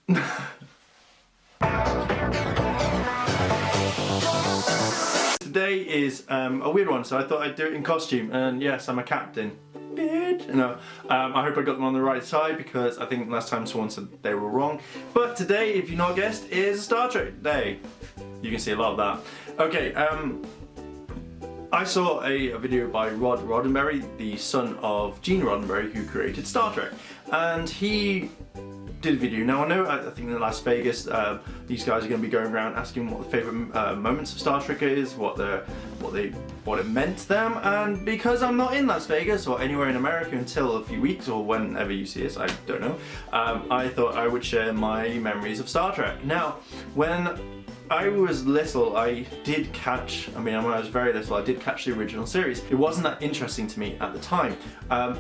Today is a weird one, so I thought I'd do it in costume, and yes, I'm a captain. Bitch. No, I hope I got them on the right side, because I think last time someone said they were wrong. But today, if you're not guessed, is Star Trek Day. You can see a lot of that. Okay, I saw a video by Rod Roddenberry, the son of Gene Roddenberry, who created Star Trek, and he did a video. Now I know, I think in Las Vegas, these guys are going to be going around asking what the favourite moments of Star Trek is, what it meant to them, and because I'm not in Las Vegas or anywhere in America until a few weeks or whenever you see this, I don't know, I thought I would share my memories of Star Trek. Now, when I was little, I did catch, when I was very little, I did catch the original series. It wasn't that interesting to me at the time.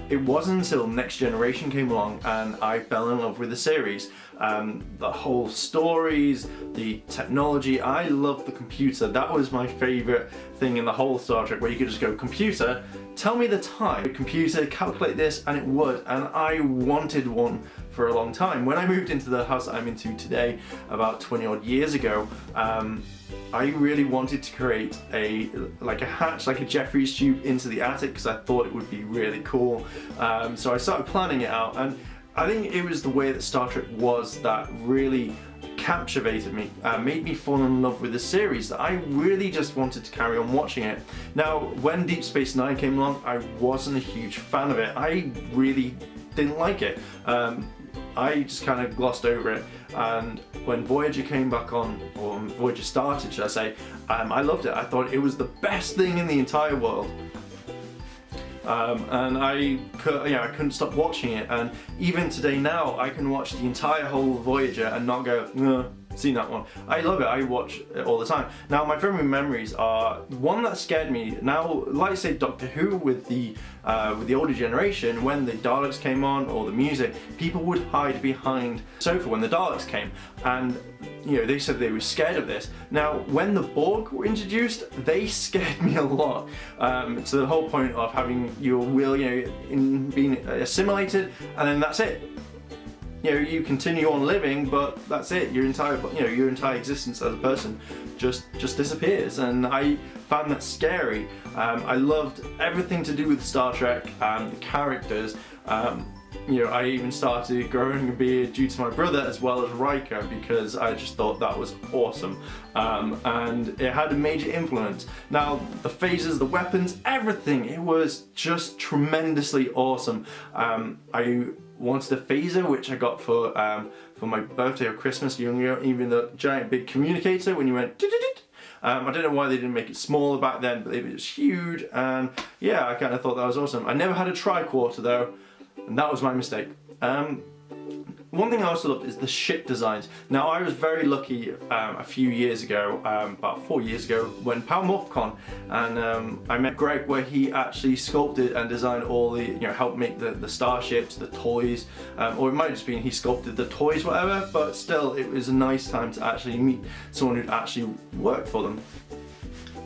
It wasn't until Next Generation came along and I fell in love with the series. The whole stories, the technology, I loved the computer. That was my favourite thing in the whole Star Trek, where you could just go, computer, tell me the time. Computer, calculate this, and it would. And I wanted one for a long time. When I moved into the house that I'm into today, about 20 odd years ago, I really wanted to create a hatch, like a Jefferies tube into the attic, because I thought it would be really cool. So I started planning it out, and I think it was the way that Star Trek was that really captivated me, made me fall in love with the series, that I really just wanted to carry on watching it. Now, when Deep Space Nine came along, I wasn't a huge fan of it. I really didn't like it. I just kind of glossed over it, and when Voyager came back on, or Voyager started, should I say, I loved it. I thought it was the best thing in the entire world. And I couldn't stop watching it, and even today now I can watch the entire whole Voyager and not go, no, seen that one. I love it, I watch it all the time. Now, my favorite memories are one that scared me. Now, like I say, Doctor Who with the older generation, when the Daleks came on, or the music, people would hide behind the sofa when the Daleks came, and they said they were scared of this. Now, when the Borg were introduced, they scared me a lot. To the whole point of having your will, being assimilated, and then that's it. You continue on living, but that's it. Your entire existence as a person just disappears, and I found that scary. I loved everything to do with Star Trek, the characters. I even started growing a beard due to my brother, as well as Riker, because I just thought that was awesome. And it had a major influence. Now, the phasers, the weapons, everything, it was just tremendously awesome. I wanted a phaser, which I got for my birthday or Christmas, even the giant big communicator when you went I don't know why they didn't make it smaller back then, but it was huge, and yeah, I kind of thought that was awesome. I never had a tricorder though, and that was my mistake. One thing I also loved is the ship designs. Now, I was very lucky a few years ago, about 4 years ago, when PalMorphCon, and I met Greg, where he actually sculpted and designed all the, helped make the starships, the toys, or it might have just been he sculpted the toys, whatever, but still, it was a nice time to actually meet someone who'd actually worked for them.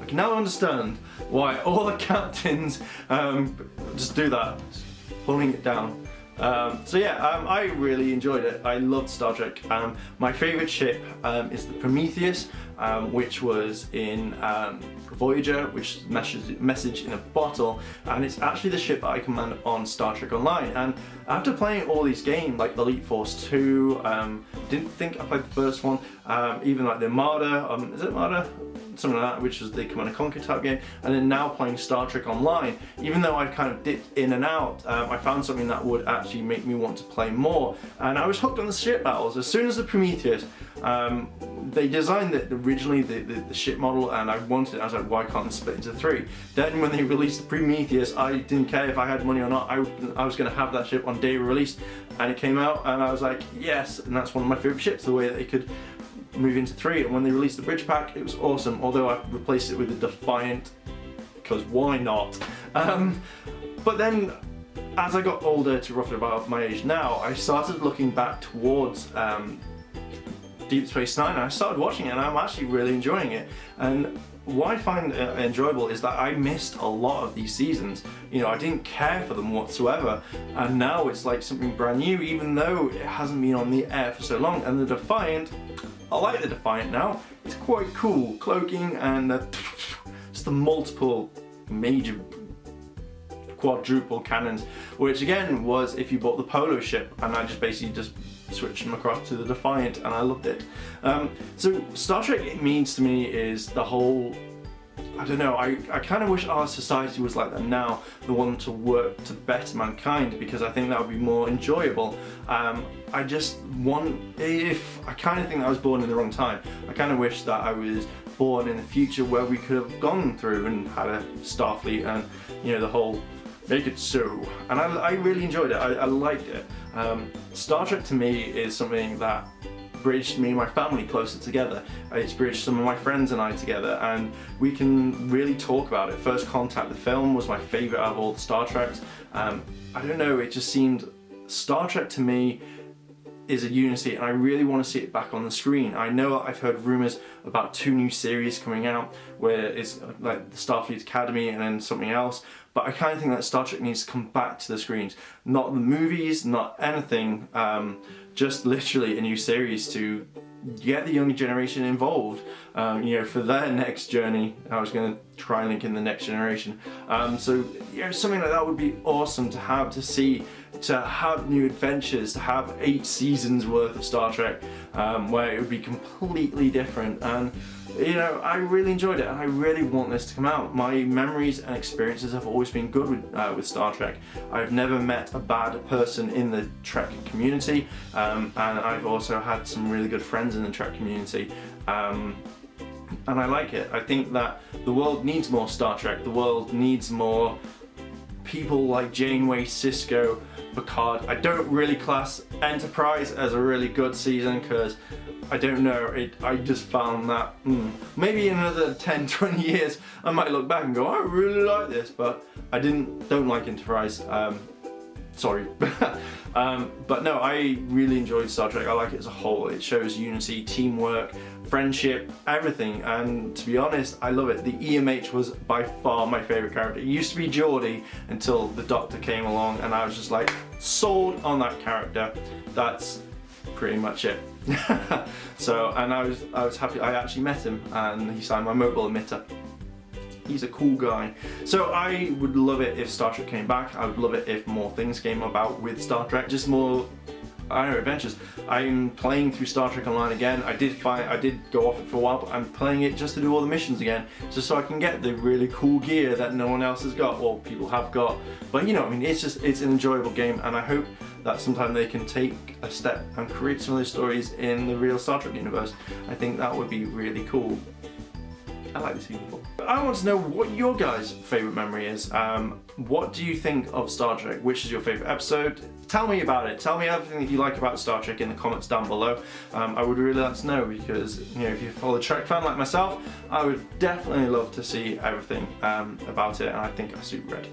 I can now understand why all the captains just do that, pulling it down. So yeah, I really enjoyed it. I loved Star Trek. My favourite ship is the Prometheus, which was in Voyager, which is message in a bottle, and it's actually the ship that I command on Star Trek Online. And after playing all these games, like Elite Force 2, didn't think I played the first one, even like the Armada, is it Armada? Something like that, which was the Command & Conquer type game, and then now playing Star Trek Online, even though I kind of dipped in and out, I found something that would actually make me want to play more, and I was hooked on the ship battles. As soon as the Prometheus, they designed it originally, the ship model, and I wanted it. I was like, why can't it split into three? Then when they released the Prometheus, I didn't care if I had money or not, I was going to have that ship on day of release, and it came out, and I was like, yes, and that's one of my favourite ships, the way that they could move into 3, and when they released the bridge pack, it was awesome, although I replaced it with the Defiant, because why not? But then, as I got older, to roughly about my age now, I started looking back towards Deep Space Nine, and I started watching it and I'm actually really enjoying it. And what I find enjoyable is that I missed a lot of these seasons. You know, I didn't care for them whatsoever, and now it's like something brand new, even though it hasn't been on the air for so long. And the Defiant, I like the Defiant now. It's quite cool, cloaking and just the multiple major quadruple cannons, which again was if you bought the Polo ship, and I just basically just switched them across to the Defiant, and I loved it. So Star Trek, it means to me, is the whole, I don't know, I kind of wish our society was like that now, the one to work to better mankind, because I think that would be more enjoyable. I just want, I kind of think that I was born in the wrong time. I kind of wish that I was born in the future where we could have gone through and had a Starfleet and, you know, the whole make it so. And I really enjoyed it. I liked it. Star Trek to me is something that bridged me and my family closer together. It's bridged some of my friends and I together, and we can really talk about it. First Contact, the film, was my favourite of all the Star Treks. I don't know, it just seemed, Star Trek to me is a unity, and I really want to see it back on the screen. I know I've heard rumours about 2 new series coming out, where it's like the Starfleet Academy and then something else, but I kind of think that Star Trek needs to come back to the screens. Not the movies, not anything, just literally a new series to get the younger generation involved, you know, for their next journey. I was going to try and link in the Next Generation. So, you know, something like that would be awesome to have, to see, to have new adventures, to have 8 seasons worth of Star Trek, where it would be completely different. And, you know, I really enjoyed it, and I really want this to come out. My memories and experiences have always been good with Star Trek. I've never met a bad person in the Trek community, and I've also had some really good friends in the Trek community. And I like it. I think that the world needs more Star Trek. The world needs more people like Janeway, Sisko, Picard. I don't really class Enterprise as a really good season, because I don't know, I just found that maybe in another 10-20 years I might look back and go, I really like this, but I don't like Enterprise. Sorry. But no, I really enjoyed Star Trek. I like it as a whole. It shows unity, teamwork, friendship, everything, and to be honest, I love it. The EMH was by far my favourite character. It used to be Geordi until the Doctor came along, and I was just like, sold on that character. That's pretty much it. So, and I was happy. I actually met him, and he signed my mobile emitter. He's a cool guy. So I would love it if Star Trek came back. I would love it if more things came about with Star Trek. Just more, I don't know, adventures. I'm playing through Star Trek Online again. I did go off it for a while, but I'm playing it just to do all the missions again, just so I can get the really cool gear that no one else has got, or people have got. But you know, I mean, it's an enjoyable game, and I hope that sometime they can take a step and create some of those stories in the real Star Trek universe. I think that would be really cool. I like this people. I want to know what your guys' favourite memory is. What do you think of Star Trek? Which is your favourite episode? Tell me about it. Tell me everything that you like about Star Trek in the comments down below. I would really like to know, because you know, if you're a fellow Trek fan like myself, I would definitely love to see everything about it, and I think I suit red.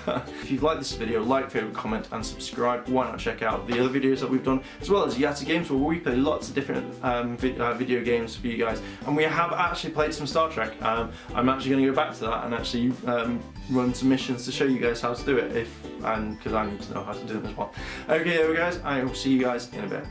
If you've liked this video, like, favourite, comment and subscribe. Why not check out the other videos that we've done, as well as Yahtzee Games, where we play lots of different video games for you guys, and we have actually played some Star Trek. I'm actually going to go back to that and actually run some missions to show you guys how to do it, because I need to know how to do them as well. Okay, there we go guys, I will see you guys in a bit.